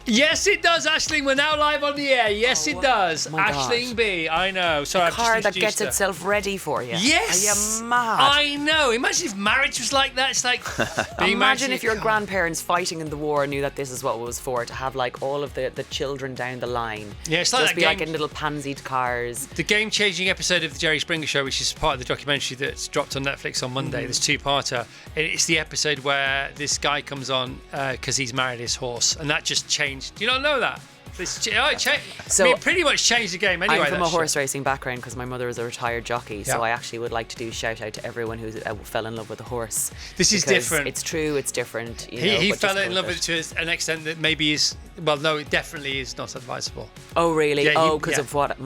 Yes, it does, Aisling. We're now live on the air. Yes, it does. Aisling Bea. I know. Sorry, a car that gets itself ready for you. Yes. Are you mad? I know. Imagine if marriage was like that. It's like being married. Imagine if your grandparents fighting in the war knew that this is what it was for, to have like all of the children down the line. Yeah, it's like just that be game, like in little pansied cars. The game-changing episode of the Jerry Springer Show, which is part of the documentary that's dropped on Netflix on Monday. This two-parter. It's the episode where this guy comes on because he's married his horse, and that just changed. Do you not know that? It pretty much changed the game anyway. I'm from a horse racing background because my mother is a retired jockey, so I actually would like to do shout out to everyone who fell in love with a horse. This is different. It's true, it's different. He fell in love with it to an extent that maybe is, well, no, it definitely is not advisable. Oh, really? Yeah, because of what?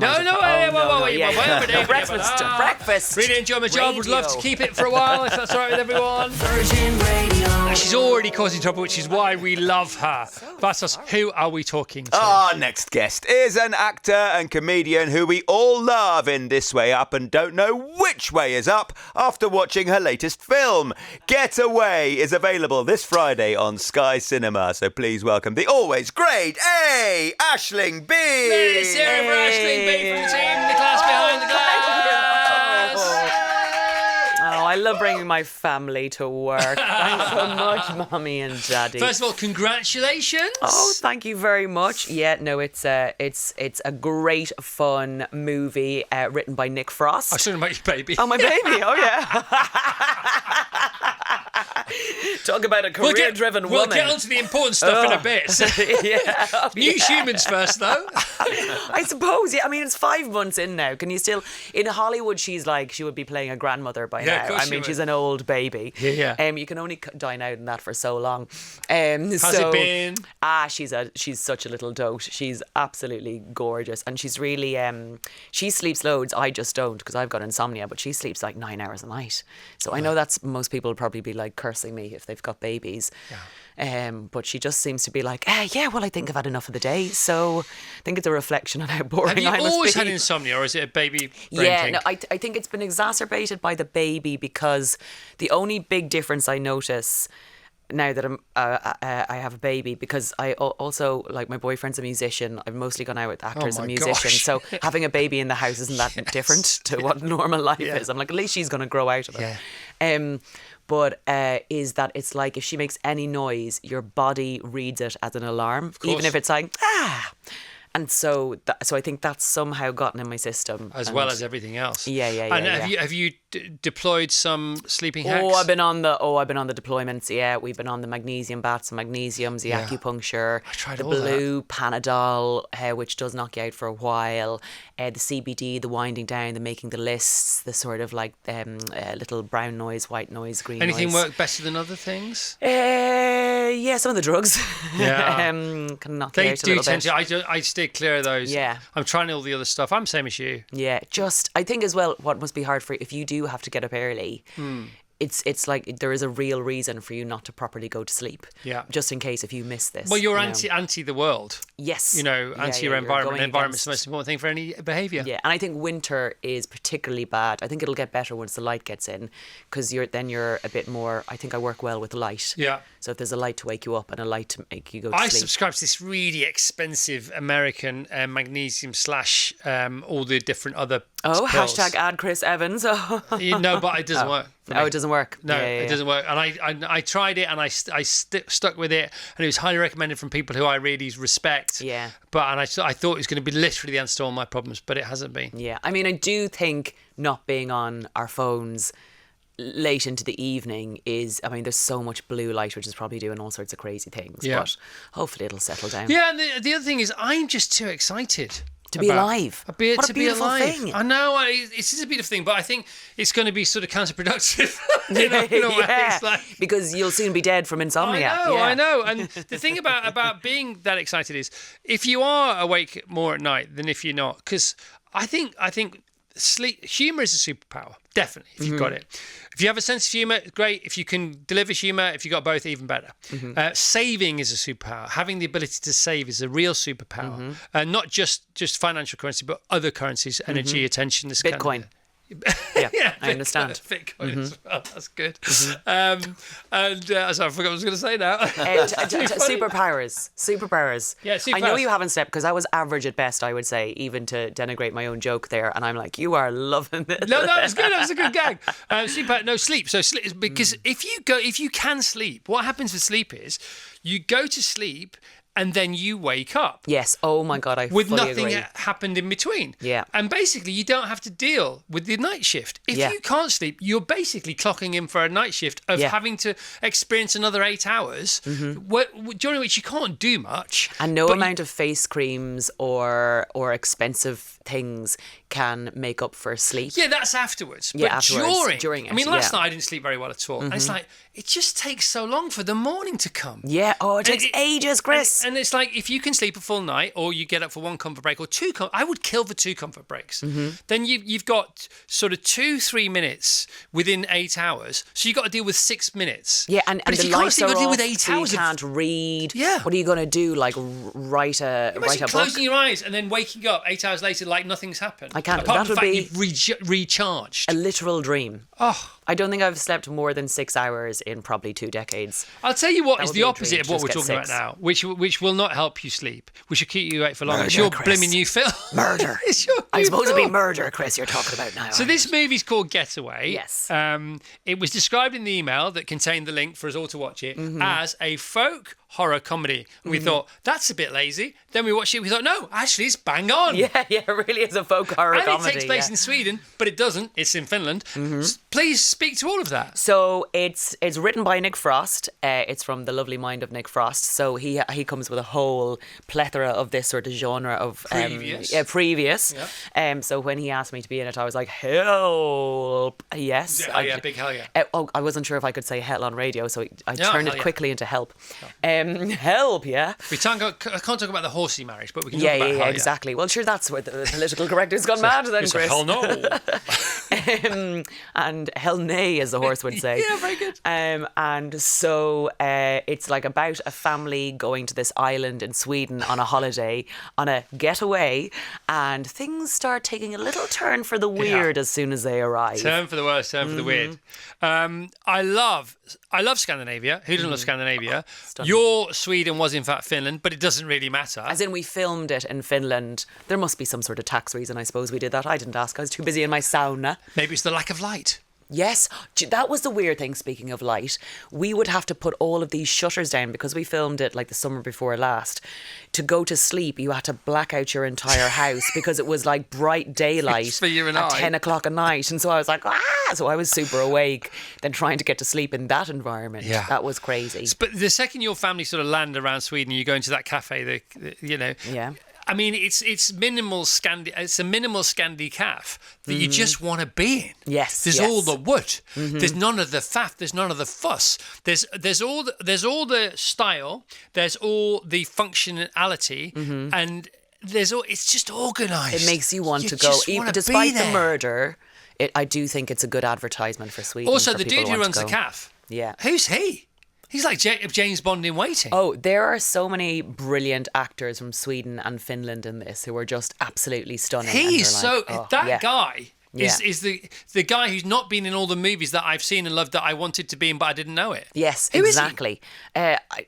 Breakfast. Really enjoy my job. Would love to keep it for a while if that's all right with everyone. Virgin Radio. She's already causing trouble, which is why we love her. Vassos, who are we talking to? Our next guest is an actor and comedian who we all love in This Way Up and don't know which way is up after watching her latest film. Get Away is available this Friday on Sky Cinema, so please welcome the always great Aisling Bea. Let's hear it for Aisling Bea from the team, the class behind the glass. Oh, I love bringing my family to work. Thanks so much, Mommy and Daddy. First of all, congratulations. Oh, thank you very much. Yeah, no, it's a great, fun movie written by Nick Frost. I was talking about your baby. Oh, my baby. Oh, yeah. Talk about a career-driven woman. We'll get onto the important stuff in a bit. New humans first, though. I suppose, yeah. I mean, it's 5 months in now. Can you still... In Hollywood, she would be playing a grandmother by now. I mean, she's an old baby. Yeah. You can only dine out in that for so long. How's it been? She's such a little dote. She's absolutely gorgeous. And she's really... she sleeps loads. I just don't because I've got insomnia. But she sleeps like 9 hours a night. So I know that's... Most people would probably be like cursing me if they've got babies. Yeah. But she just seems to be like, well, I think I've had enough of the day. So I think it's a reflection on how boring I must be. Have you always had insomnia, or is it a baby brain thing? No, I think it's been exacerbated by the baby because the only big difference I notice now that I have a baby, because I also, like, my boyfriend's a musician. I've mostly gone out with actors and musicians. So having a baby in the house isn't that different to what normal life is. I'm like, at least she's going to grow out of it. Yeah. But is that it's like if she makes any noise, your body reads it as an alarm, even if it's like, And so I think that's somehow gotten in my system. As well as everything else. Yeah. And have you deployed some sleeping hacks? Oh, I've been on the deployments. Yeah, we've been on the magnesium baths and magnesiums, the acupuncture, the blue Panadol, which does knock you out for a while, the CBD, the winding down, the making the lists, the sort of like little brown noise, white noise, green noise. Anything work better than other things? Yeah, some of the drugs. Yeah. Can knock you out a little bit. I stay clear of those. Yeah. I'm trying all the other stuff. I'm same as you. Yeah, I think as well, what must be hard for you, if you do have to get up early, it's like there is a real reason for you not to properly go to sleep. Yeah. Just in case if you miss this. Well, you're anti the world. Yes. Anti your environment. Environment's the most important thing for any behaviour. Yeah, and I think winter is particularly bad. I think it'll get better once the light gets in, because you're a bit more. I think I work well with light. Yeah. So if there's a light to wake you up and a light to make you go to sleep. I subscribe to this really expensive American magnesium / all the different other pills. Hashtag add Chris Evans. No, but it doesn't work. It doesn't work. No, it doesn't work. And I tried it and I stuck with it, and it was highly recommended from people who I really respect. Yeah. I thought it was going to be literally the answer to all my problems, but it hasn't been. Yeah. I mean, I do think not being on our phones late into the evening there's so much blue light which is probably doing all sorts of crazy things, but hopefully it'll settle down. Yeah, and the other thing is I'm just too excited to be alive. What a beautiful thing. I know, it's a beautiful thing, but I think it's going to be sort of counterproductive. in a way. It's like, because you'll soon be dead from insomnia. I know. And the thing about being that excited is if you are awake more at night than if you're not, because I think humour is a superpower, definitely, if you've got it. If you have a sense of humour, great. If you can deliver humour, if you've got both, even better. Saving is a superpower. Having the ability to save is a real superpower. Not just financial currency, but other currencies, energy, attention. This Bitcoin. Yeah, I understand. Bitcoin as well. That's good. Sorry, I forgot what I was going to say now. Superpowers. Yeah, I know superpowers. you haven't slept because I was average at best, I would say, even to denigrate my own joke there. And I'm like, you are loving it. No, that was good. That was a good gag. Sleep. So sleep, because if you can sleep, what happens with sleep is you go to sleep and then you wake up. Yes. Oh my God, I with fully nothing agree. happened in between. Yeah. And basically, you don't have to deal with the night shift. If Yeah. you can't sleep, you're basically clocking in for a night shift of Yeah. having to experience another 8 hours, during which you can't do much. And no but amount of face creams or expensive things can make up for sleep. Yeah, that's afterwards. Yeah, But afterwards, during it, I mean, last yeah. night I didn't sleep very well at all. And it's like, it just takes so long for the morning to come. Yeah. Oh, it takes it- ages, Chris. And it's like, if you can sleep a full night, or you get up for one comfort break, or two, I would kill for 2 comfort breaks. Then you've got sort of 2-3 minutes within 8 hours. So you've got to deal with 6 minutes. Yeah, and but if the you can't lights sleep, are you've got to deal off, with 8 so you hours. can't read. Yeah. What are you going to do? Like write a Imagine book? closing your eyes and then waking up 8 hours later like nothing's happened. I can't. Apart That from the would fact you've recharged. A literal dream. Oh, I don't think I've slept more than 6 hours in probably 2 decades. I'll tell you what That is would the be a opposite dream, of what just we're get talking about 6. now, which will not help you sleep, which will keep you awake for longer. It's Murder, your Chris. blimmin' new film. Murder. It's your I'm new supposed to be film. murder, Chris, you're talking about now. So this movie's called Getaway. Yes. It was described in the email that contained the link for us all to watch it as a folk horror comedy. And we thought, that's a bit lazy. Then we watched it, we thought, no, actually it's bang on. Yeah, it really is a folk horror And comedy. it takes place yeah. in Sweden, but it doesn't. It's in Finland. Please speak to all of that. So it's written by Nick Frost. It's from the lovely mind of Nick Frost. So he comes with a whole plethora of this sort of genre of previous. Yep. So when he asked me to be in it, I was like, help, yes. Oh, yeah, big hell yeah. I wasn't sure if I could say hell on radio, so I Yeah, turned hell it yeah. quickly into help. Help, yeah. I can't talk about the horsey marriage, but we can talk about Yeah, hell exactly. Well, sure, that's where the political correctness gone mad then, It's Chris. a hell no. And hell nay, as the horse would say. Yeah, very good. And so it's like about a family going to this island in Sweden on a holiday, on a getaway, and things start taking a little turn for the weird as soon as they arrive. Turn for the worst, turn for the weird. I love Scandinavia. Who doesn't love Scandinavia? Your Sweden was in fact Finland, but it doesn't really matter. As in, we filmed it in Finland. There must be some sort of tax reason, I suppose, we did that. I didn't ask. I was too busy in my sauna. Maybe it's the lack of light. Yes, that was the weird thing, speaking of light. We would have to put all of these shutters down because we filmed it like the summer before last. To go to sleep, you had to black out your entire house because it was like bright daylight For you and at I. 10 o'clock at night. And so I was like, so I was super awake, then trying to get to sleep in that environment. Yeah. That was crazy. But the second your family sort of land around Sweden, you go into that cafe, Yeah. I mean, it's minimal Scandi. It's a minimal Scandi calf that you just want to be in. Yes, There's yes. all the wood. There's none of the faff. There's none of the fuss. There's all the style. There's all the functionality, and there's all. It's just organised. It makes you want to go, just even wanna be despite the there. murder. I do think it's a good advertisement for Sweden. Also, for the people dude who want runs to the go. calf. Yeah. Who's he? He's like James Bond in waiting. Oh, there are so many brilliant actors from Sweden and Finland in this who are just absolutely stunning. and He's you're so like, oh, that yeah. guy Yeah. is the guy who's not been in all the movies that I've seen and loved that I wanted to be in, but I didn't know it. Yes, Who is he? exactly.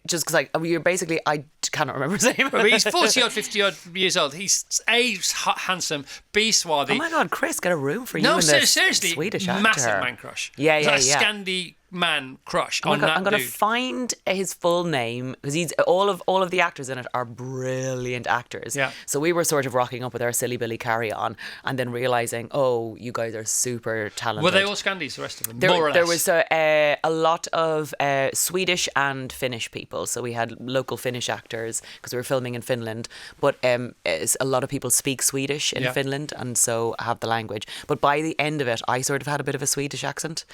Just because you're basically, I cannot remember his name. But he's 40-odd, 50-odd years old. He's A, handsome, B, swarthy. Oh my God, Chris, get a room for you No, in this seriously, Swedish actor. massive man crush. Yeah, It's yeah, like yeah. a Scandi man crush Oh my on God, that I'm going to dude. find his full name because he's all of the actors in it are brilliant actors. Yeah. So we were sort of rocking up with our silly billy carry on, and then realizing, oh, you guys are super talented. Were they all Scandis, the rest of them? There, more or less. there was a lot of Swedish and Finnish people. So we had local Finnish actors because we were filming in Finland. But a lot of people speak Swedish in Yeah. Finland and so have the language. But by the end of it, I sort of had a bit of a Swedish accent,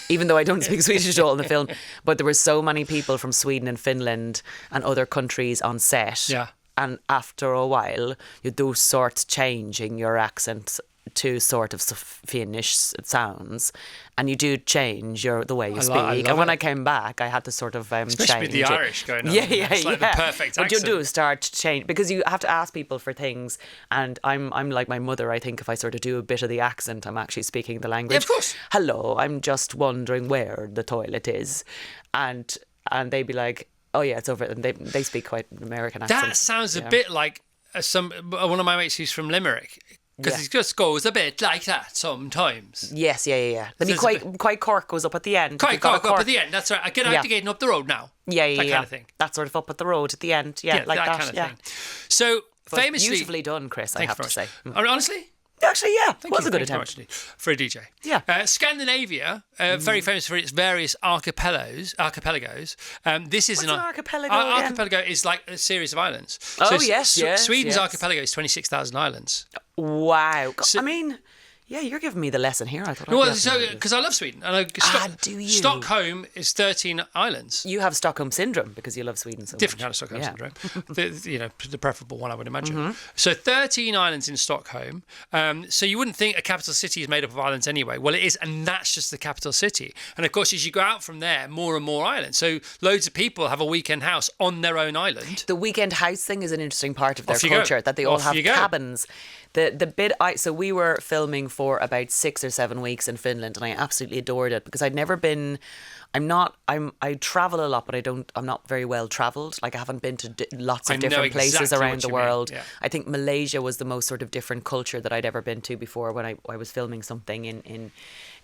even though I don't speak Swedish at all in the film. But there were so many people from Sweden and Finland and other countries on set. Yeah. And after a while, you do sort changing your accent to sort of Finnish sounds, and you do change the way you speak. I love and when it. I came back, I had to sort of Especially change with the it. Irish going on. Yeah, It's like the perfect But you accent. do start to change because you have to ask people for things. And I'm like my mother. I think if I sort of do a bit of the accent, I'm actually speaking the language. Yeah, of course. Hello, I'm just wondering where the toilet is, and they'd be like, oh yeah, it's over. And they speak quite an American accent. That sounds a bit like one of my mates who's from Limerick. Because it just goes a bit like that sometimes. Yes, yeah. There'd be So it's quite Cork goes up at the end. Quite You've got a up at the end, that's right. I get out the gate and up the road now. Yeah. That kind of thing. That's sort of up at the road at the end. Yeah, like that. kind of thing. So, But famously... beautifully done, Chris, I have to say. Honestly? Actually, yeah. Thank was you, a good thank you attempt. very much, for a DJ. Yeah. Scandinavia, very famous for its various archipelagos. This is What's an archipelago again? Archipelago is like a series of islands. Oh, yes. Sweden's yes. archipelago is 26,000 islands. Wow. So- I mean, yeah, you're giving me the lesson here. I thought. Well, because I love Sweden. And do you? Stockholm is 13 islands. You have Stockholm syndrome because you love Sweden so Different much. kind of Stockholm Yeah. syndrome. The preferable one, I would imagine. So 13 islands in Stockholm. So you wouldn't think a capital city is made up of islands anyway. Well, it is, and that's just the capital city. And of course, as you go out from there, more and more islands. So loads of people have a weekend house on their own island. The weekend house thing is an interesting part of their Off you go. culture, that they all Off have you go. cabins. So we were filming for about 6 or 7 weeks in Finland, and I absolutely adored it because I'd never been. I travel a lot, but I'm not very well traveled. Like I haven't been to lots of I know different places exactly around what the you mean, world. yeah. I think Malaysia was the most sort of different culture that I'd ever been to before when I was filming something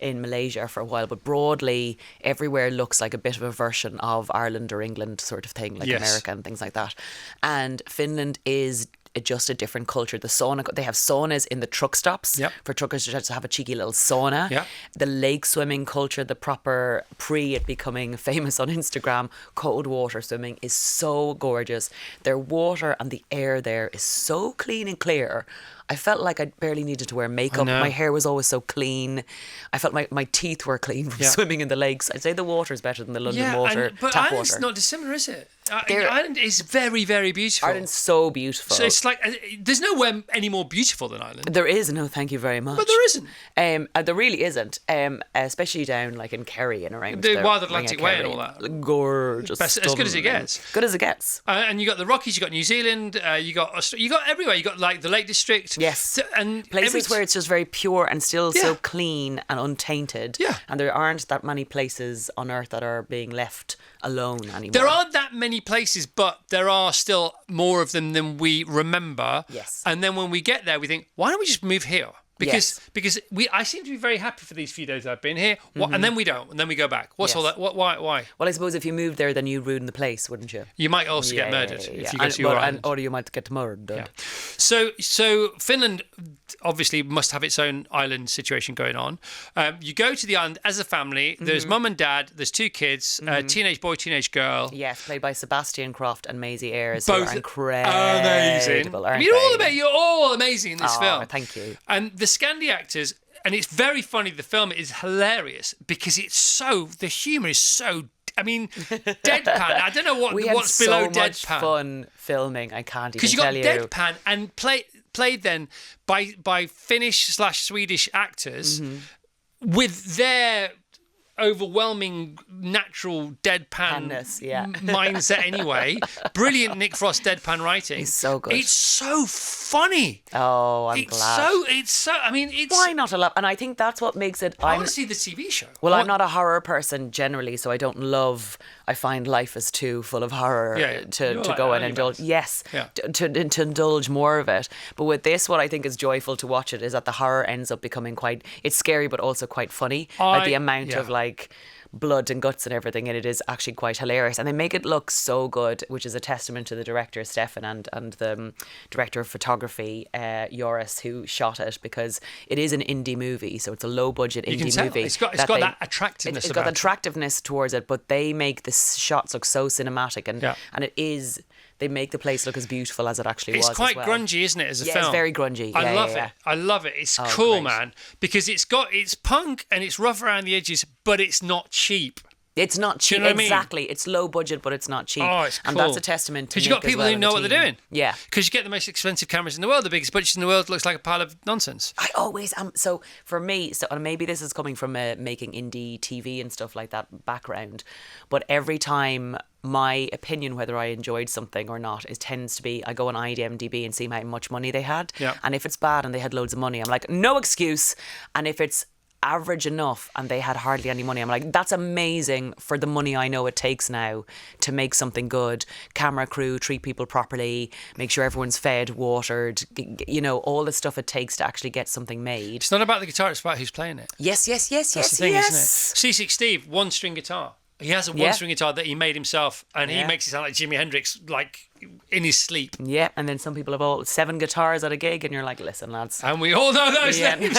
in Malaysia for a while. But broadly, everywhere looks like a bit of a version of Ireland or England sort of thing, like Yes. America and things like that. And Finland is just a different culture. The sauna, they have saunas in the truck stops for truckers to just have a cheeky little sauna. Yep. The lake swimming culture, the proper pre it becoming famous on Instagram, cold water swimming is so gorgeous. Their water and the air there is so clean and clear. I felt like I barely needed to wear makeup. My hair was always so clean. I felt my teeth were clean from swimming in the lakes. I'd say the water is better than the London water, but tap Ireland's water. not dissimilar, is it? Ireland is very, very beautiful. Ireland's so beautiful. So it's like, there's nowhere any more beautiful than Ireland. There is, no, thank you very much. But there isn't. There really isn't. Especially down like in Kerry and around The the Wild Ring of Atlantic Way and Kerry. all that. Gorgeous, As good as it stunning. gets. Good as it gets. And you got the Rockies, you got New Zealand, you got everywhere. You got like the Lake District. Yes. And Places where it's just very pure and still so Yeah. clean and untainted. Yeah. And there aren't that many places on earth that are being left alone anymore. There aren't that many places, but there are still more of them than we remember. Yes. And then when we get there, we think, why don't we just move here? Because I seem to be very happy for these few days I've been here, and then we don't, and then we go back. What's all that? Why? Well, I suppose if you moved there, then you'd ruin the place, wouldn't you? You might also get murdered if you go to your Well, island. or you might get murdered. Yeah. So Finland obviously must have its own island situation going on. You go to the island as a family. There's mum and dad. There's 2 kids, teenage boy, teenage girl. Yes, played by Sebastian Croft and Maisie Ayres. Both who are incredible. amazing. Aren't You're all amazing in this Oh, film. thank you. And the Scandi actors, and it's very funny. The film is hilarious because the humour is so. I mean, deadpan. I don't know We had what's so below much deadpan. fun filming. I can't even Because you got tell you. deadpan and played then by Finnish/Swedish actors with their overwhelming natural deadpan Panness, yeah. mindset anyway. Brilliant Nick Frost deadpan writing. He's so good. It's so funny. Oh, I'm glad. I mean, it's. Why not a lot? And I think that's what makes it. I want to see the TV show. Well, I'm not a horror person generally, so I don't love. I find life is too full of horror to go and indulge. Yes, Yeah. to indulge more of it. But with this, what I think is joyful to watch it is that the horror ends up becoming quite. It's scary, but also quite funny. Like the amount of like blood and guts and everything, and it is actually quite hilarious. And they make it look so good, which is a testament to the director Stefan and the director of photography Joris, who shot it, because it is an indie movie, so it's a low budget You can indie tell. movie. It's got that attractiveness It's about got it. attractiveness towards it, but they make the shots look so cinematic, and it is. They make the place look as beautiful as it actually was. It's quite as well. grungy, isn't it, as a film? It's very grungy. I Yeah, love yeah, it. I love it. It's Oh, cool, great. man, because it's punk and it's rough around the edges, but it's not cheap. It's not cheap. you know what I mean? Exactly. It's low budget, but it's not cheap. Oh, it's And cool. that's a testament to Because you've Nick got as people well who and know the what they're team. doing. Yeah. Because you get the most expensive cameras in the world, the biggest budget in the world looks like a pile of nonsense. I always am. So for me, and maybe this is coming from making indie TV and stuff like that background, but every time my opinion whether I enjoyed something or not tends to be I go on IMDb and see how much money they had. Yeah. And if it's bad and they had loads of money, I'm like, no excuse. And if it's average enough and they had hardly any money, I'm like, that's amazing for the money I know it takes now to make something good. Camera crew, treat people properly, make sure everyone's fed, watered, you know, all the stuff it takes to actually get something made. It's not about the guitar, it's about who's playing it. Yes. That's the thing, isn't it? C6 Steve, one-string guitar. He has a one-string guitar that he made himself, and he makes it sound like Jimi Hendrix, like in his sleep. Yeah, and then some people have all 7 guitars at a gig, and you're like, listen, lads. And we all know those things.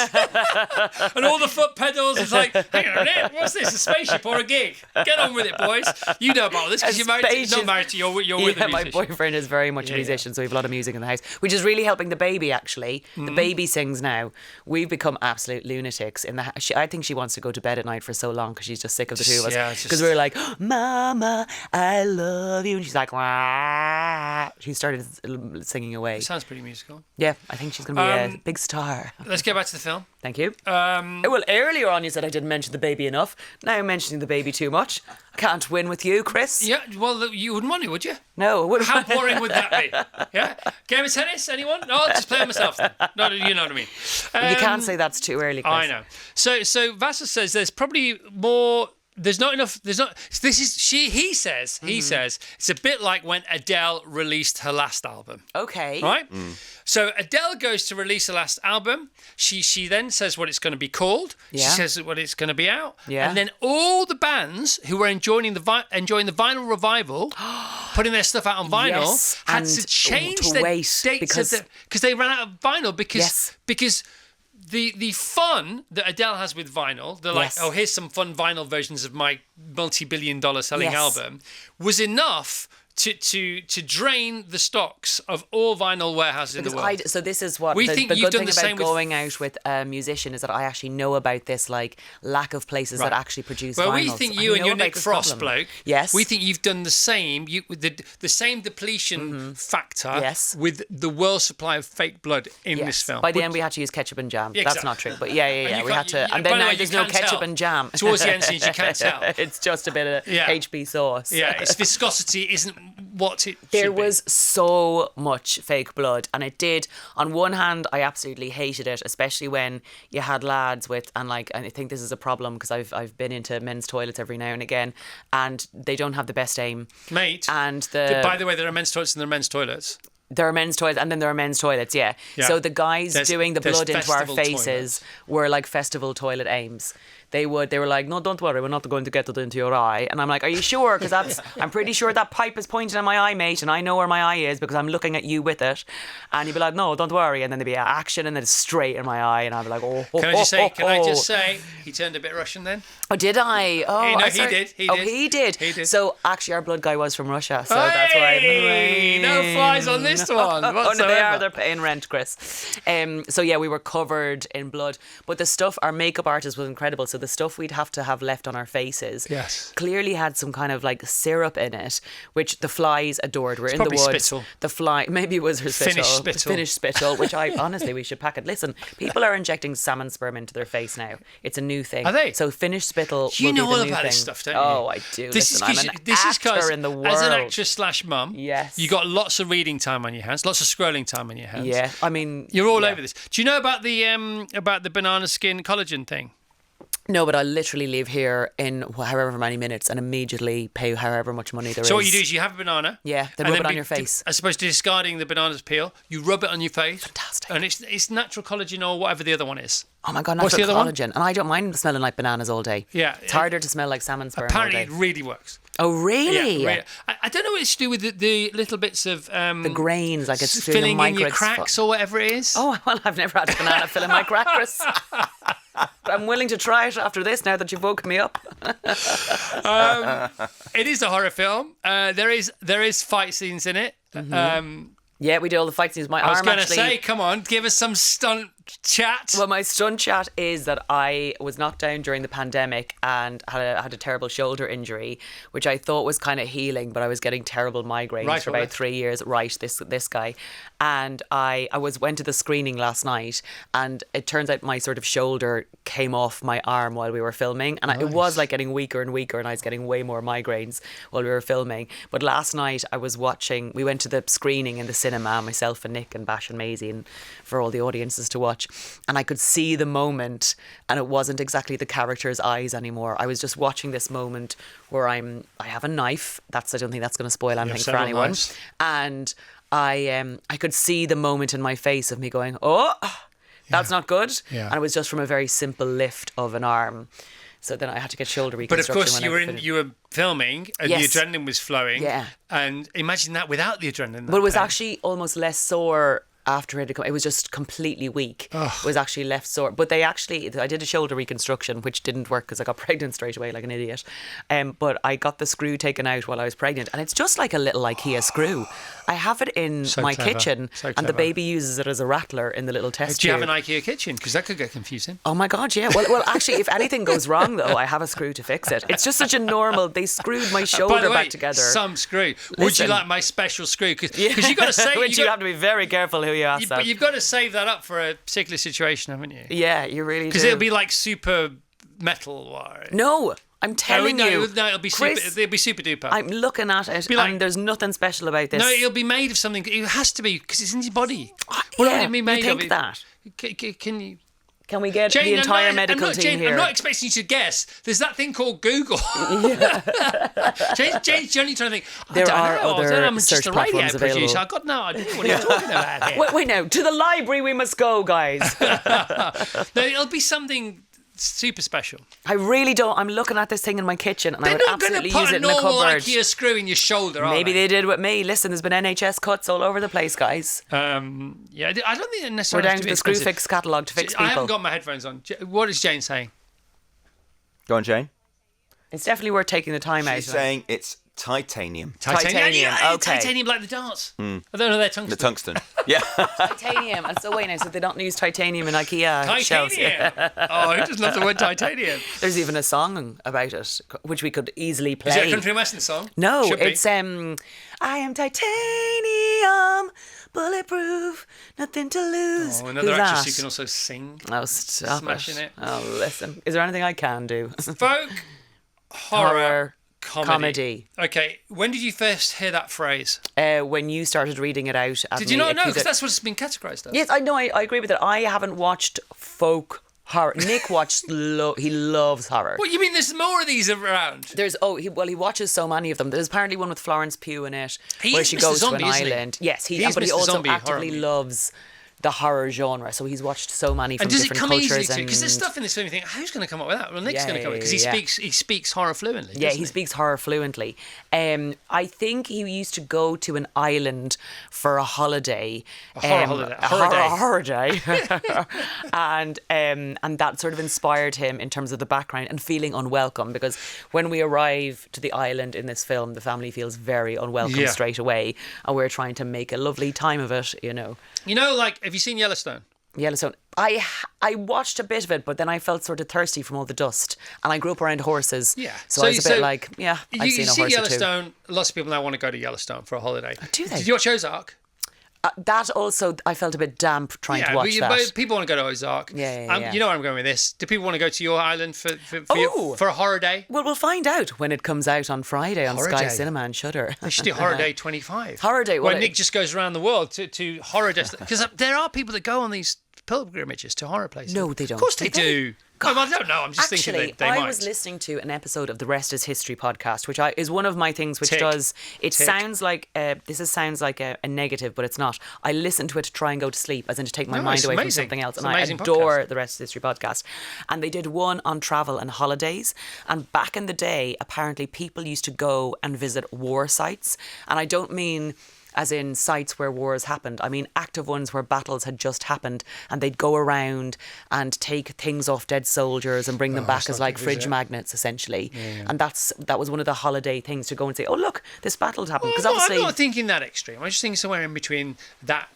And all the foot pedals. It's like, hang on a minute, what's this? A spaceship or a gig? Get on with it, boys. You know about this because you're married. Not married to you're with a musician. My boyfriend is very much a musician, so we have a lot of music in the house, which is really helping the baby. Actually, the baby sings now. We've become absolute lunatics in the house. I think she wants to go to bed at night for so long because she's just sick of the two of us. Because we're like, Mama, I love you, and she's like, wah. She started singing away. It sounds pretty musical. Yeah, I think she's going to be a big star. Let's get back to the film. Thank you. Well, earlier on you said I didn't mention the baby enough. Now I'm mentioning the baby too much. I can't win with you, Chris. Yeah, well, you wouldn't want to, would you? No, I wouldn't. How boring would that be? Yeah? Game of tennis, anyone? No, I'll just play it myself then. No, you know what I mean. You can't say that's too early, Chris. I know. So Vassar says there's probably more... There's not enough. He says it's a bit like when Adele released her last album. Okay. Right? So Adele goes to release her last album. She then says what it's going to be called. Yeah. She says what it's going to be out. Yeah. And then all the bands who were enjoying the vinyl revival, putting their stuff out on vinyl, had and to change to their wait dates because they ran out of vinyl because the fun that Adele has with vinyl, they're like, oh, here's some fun vinyl versions of my multi-billion-dollar selling album, was enough to drain the stocks of all vinyl warehouses in the world. So this is what We the think good you've done thing the about same with- going out with a musician is that I actually know about this like lack of places that actually produce Well, vinyls. we think I you and know your about Nick this Frost problem. bloke. Yes. We think you've done the same. The same depletion factor. Yes. With the world supply of fake blood in this film. By the end, we had to use ketchup and jam. Yeah, That's exactly. not true, but yeah. you We can't- had to, you- and by then the now way, there's you no can't ketchup tell. and jam. Towards the end scenes, you can't tell. It's just a bit of Yeah. HB sauce. Yeah, its viscosity isn't what it There should be. was so much fake blood, and it did. On one hand, I absolutely hated it, especially when you had lads with, and I think this is a problem because I've been into men's toilets every now and again, and they don't have the best aim. Mate. And By the way, there are men's toilets and there are men's toilets. there are men's toilets, and then there are men's toilets. Yeah. So the guys doing the there's blood into our festival faces toilets. were like festival toilet aims. They were like, no, don't worry, we're not going to get it into your eye. And I'm like, are you sure? Because I'm pretty sure that pipe is pointing at my eye, mate, and I know where my eye is because I'm looking at you with it. And you'd be like, no, don't worry. And then there'd be action, and then it's straight in my eye, and I'd be like, oh. Can I just say, he turned a bit Russian then? Oh, did I? Oh, No, I he sorry. did. Oh, he did. He did. So actually, our blood guy was from Russia, so that's why. Hey, no flies on this one. Oh no, they whatsoever. are. They're paying rent, Chris. So yeah, we were covered in blood, but the stuff, our makeup artist was incredible. So the stuff we'd have to have left on our faces, clearly had some kind of like syrup in it, which the flies adored. We're in the probably woods. spittle. The fly, maybe it was her spittle. Finnish spittle. Which I honestly we should pack it. Listen, people are injecting salmon sperm into their face now. It's a new thing. Are they? So Finnish spittle. You will know be the all new about thing. this stuff, don't you? Oh, I do. Listen, I'm an actor in the world. As an actress / mum, Yes. you got lots of reading time on your hands, lots of scrolling time on your hands. Yeah, I mean, You're all over this. Do you know about the banana skin collagen thing? No, but I literally leave here in however many minutes and immediately pay however much money there is. So what you do is you have a banana. Yeah, then and rub it on your face. As opposed to discarding the banana's peel, you rub it on your face. Fantastic. And it's natural collagen or whatever the other one is. Oh my God, What's the natural other one? collagen. And I don't mind smelling like bananas all day. Yeah. It's harder to smell like salmon sperm Apparently all it day. really works. Oh, really? Yeah. I don't know what it's to do with the little bits of... The grains, like it's filling doing in your cracks or whatever it is. Oh, well, I've never had a banana fill in my crack, Chris. I'm willing to try it after this now that you've woken me up. It is a horror film. There is fight scenes in it. Yeah, we do all the fight scenes. My I was arm going to actually... say, come on, give us some stunt chat? Well, my stunt chat is that I was knocked down during the pandemic and had a terrible shoulder injury, which I thought was kind of healing, but I was getting terrible migraines Right for or about left? 3 years. Right, this guy, and I went to the screening last night, and it turns out my sort of shoulder came off my arm while we were filming, and it was like getting weaker and weaker, and I was getting way more migraines while we were filming. But last night I was watching. We went to the screening in the cinema, myself and Nick and Bash and Maisie, and for all the audiences to watch. And I could see the moment, and it wasn't exactly the character's eyes anymore. I was just watching this moment where I have a knife. I don't think that's going to spoil anything for several anyone. knives. And I could see the moment in my face of me going, oh, that's not good. Yeah. And it was just from a very simple lift of an arm. So then I had to get shoulder But of reconstruction. course, when I finished. you were filming, and Yes. the adrenaline was flowing. Yeah. And imagine that without the adrenaline. But it was that pain. actually almost less sore after it had come. It was just completely weak. It was actually left sore. But I did a shoulder reconstruction, which didn't work because I got pregnant straight away like an idiot. But I got the screw taken out while I was pregnant, and it's just like a little IKEA screw. I have it in So my clever. kitchen, So and the clever. baby uses it as a rattler in the little test Do you have tube. an IKEA kitchen? Because that could get confusing. Oh my God, yeah. Well, actually, if anything goes wrong, though, I have a screw to fix it. It's just such a normal. They screwed my By shoulder the way, back together. some screw. Would you Listen. like my special screw? Because you've got to say... Which you have to be very careful who you ask that. But you've got to save that up for a particular situation, haven't you? Yeah, you really do. Because it'll be like super metal wire. No, I'm telling you. No, it'll be Chris, super. It'll be super duper. I'm looking at it, Be like- and there's nothing special about this. No, it'll be made of something. It has to be because it's in your body. yeah, would it be made you think of? that? Can you? Can we get Jane, the entire I'm medical not, team Jane, here? I'm not expecting you to guess. There's that thing called Google. Jane's generally trying to think. There are I don't know. other I'm just search a radio platforms producer. available. I've got no idea what you're talking about here. Wait now. To the library we must go, guys. No, it'll be something super special. I really don't. I'm looking at this thing in my kitchen, and I They're would not going absolutely to use put it a in the normal cupboard. IKEA screw in your shoulder, are Maybe they? they did with me. Listen, there's been NHS cuts all over the place, guys. Yeah, I don't think it We're necessarily down has to to be the expensive. Screwfix catalogue to fix I haven't people. got my headphones on. What is Jane saying? Go on, Jane. It's definitely worth taking the time out. She's saying it's titanium. Titanium, Yeah, okay. Titanium like the darts. I don't know, they're tungsten. The tungsten. Yeah. Titanium. And so wait now, so they don't use titanium in IKEA shelves. Titanium. Oh, who doesn't love the word titanium? There's even a song about it, which we could easily play. Is it a country and western song? No, Should be. it's I am titanium, bulletproof, nothing to lose. Oh, another Who's actress that? who can also sing. Oh, stop Smashing it. Oh, listen. Is there anything I can do? Folk horror comedy. Okay, when did you first hear that phrase? When you started reading it out. Did you not know? Because that's what it's been categorised as. Yes, I know. I agree with it. I haven't watched folk horror. Nick watched. He loves horror. What, you mean there's more of these around? He watches so many of them. There's apparently one with Florence Pugh in it, He where is she Mr. goes Zombie, to an isn't he? island. Yes, He's but he Mr. also Zombie, horror actively movie. loves the horror genre. So he's watched so many from And does it different come cultures. easily to you? Because there's and- stuff in this film you think, who's going to come up with that? Well, Nick's Yeah, going to come up with it yeah, because he speaks horror fluently. Yeah, doesn't he speaks horror fluently. I think he used to go to an island for a holiday. A horror day. and that sort of inspired him in terms of the background and feeling unwelcome, because when we arrive to the island in this film, the family feels very unwelcome Yeah. straight away, and we're trying to make a lovely time of it, you know. You know, like, have you seen Yellowstone? Yellowstone. I watched a bit of it, but then I felt sort of thirsty from all the dust, and I grew up around horses. Yeah. So I was a bit like, yeah, I've you seen a see horse or two. Yellowstone. Lots of people now want to go to Yellowstone for a holiday. Do they? Did you watch Ozark? That also, I felt a bit damp trying to watch that. But people want to go to Ozark. Yeah. You know where I'm going with this. Do people want to go to your island for Oh. for a horror day? Well, we'll find out when it comes out on Friday on Horror Sky Day. Cinema and Shudder. They should do Horror Day 25. Horror Day, where well, Nick just goes around the world to horror destinations. Because there are people that go on these pilgrimages to horror places. No, they don't. Of course Do they they? do. God. I don't know. I'm just Actually, thinking they I might. was listening to an episode of the Rest is History podcast, which is one of my things which Tick. does, it Tick. sounds like, sounds like a negative, but it's not. I listen to it to try and go to sleep, as in to take my No, mind it's away from amazing. something else. It's And an I amazing adore podcast. the Rest is History podcast. And they did one on travel and holidays. And back in the day, apparently people used to go and visit war sites. And I don't mean as in sites where wars happened. I mean active ones where battles had just happened, and they'd go around and take things off dead soldiers and bring them back as like fridge magnets, essentially. And that was one of the holiday things, to go and say, oh look, this battle's happened. Because obviously I'm not thinking that extreme. I'm just thinking somewhere in between that,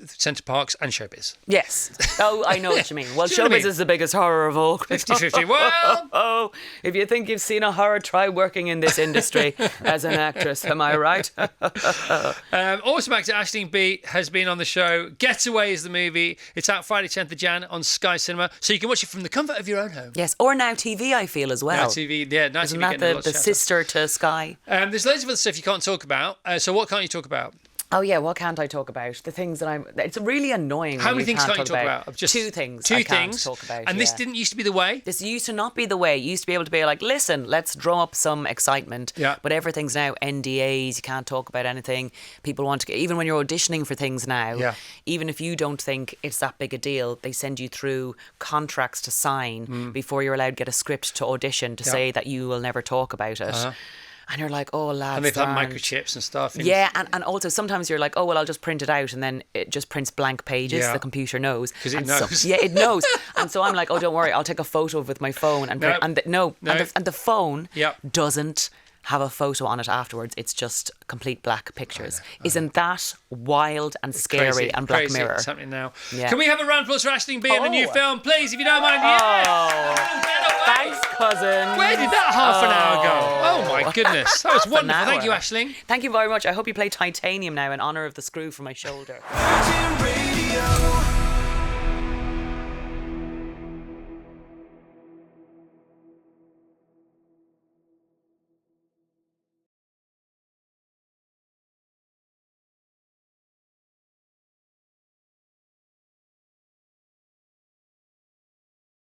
Centre Parks and showbiz. Yes. Oh, I know what you mean. Well, Do you know what I showbiz mean? is the biggest horror of all. 50-50. Well, Oh, if you think you've seen a horror, try working in this industry as an actress. Am I right? awesome actor Aisling Bea has been on the show. Getaway is the movie. It's out Friday 10th of Jan on Sky Cinema, so you can watch it from the comfort of your own home. Yes, or Now TV, I feel, as well. Now TV, yeah, Now Isn't TV that the sister to Sky? There's loads of other stuff you can't talk about. So what can't you talk about? Oh yeah, what can't I talk about? The things that it's really annoying. How when many we things can't can't you talk about? Just two things. Two I can't things. talk about. And this didn't used to be the way. This used to not be the way. You used to be able to be like, listen, let's drum up some excitement. Yeah. But everything's now NDAs. You can't talk about anything. People want to get, even when you're auditioning for things now, Yeah. even if you don't think it's that big a deal, they send you through contracts to sign before you're allowed to get a script to audition to say that you will never talk about it. And you're like, oh, lads. And they've had darned. microchips and stuff. Yeah, and also sometimes you're like, oh, well, I'll just print it out, and then it just prints blank pages. Yeah. The computer knows. Because it And knows. yeah, it knows. And so I'm like, oh, don't worry, I'll take a photo with my phone. And the phone Yep. doesn't have a photo on it afterwards. It's just complete black pictures. Isn't that wild and scary Crazy, and Black crazy. Mirror? It's happening now. Yeah. Can we have a round of applause for Aisling Bea and the new Oh. film, please, if you don't mind? Yes! Getaway! Thanks, cousin. Where did that half an hour go? Oh my goodness. That was Half an wonderful. Thank you, hour. Aisling. Thank you very much. I hope you play titanium now in honour of the screw from my shoulder. Virgin Radio.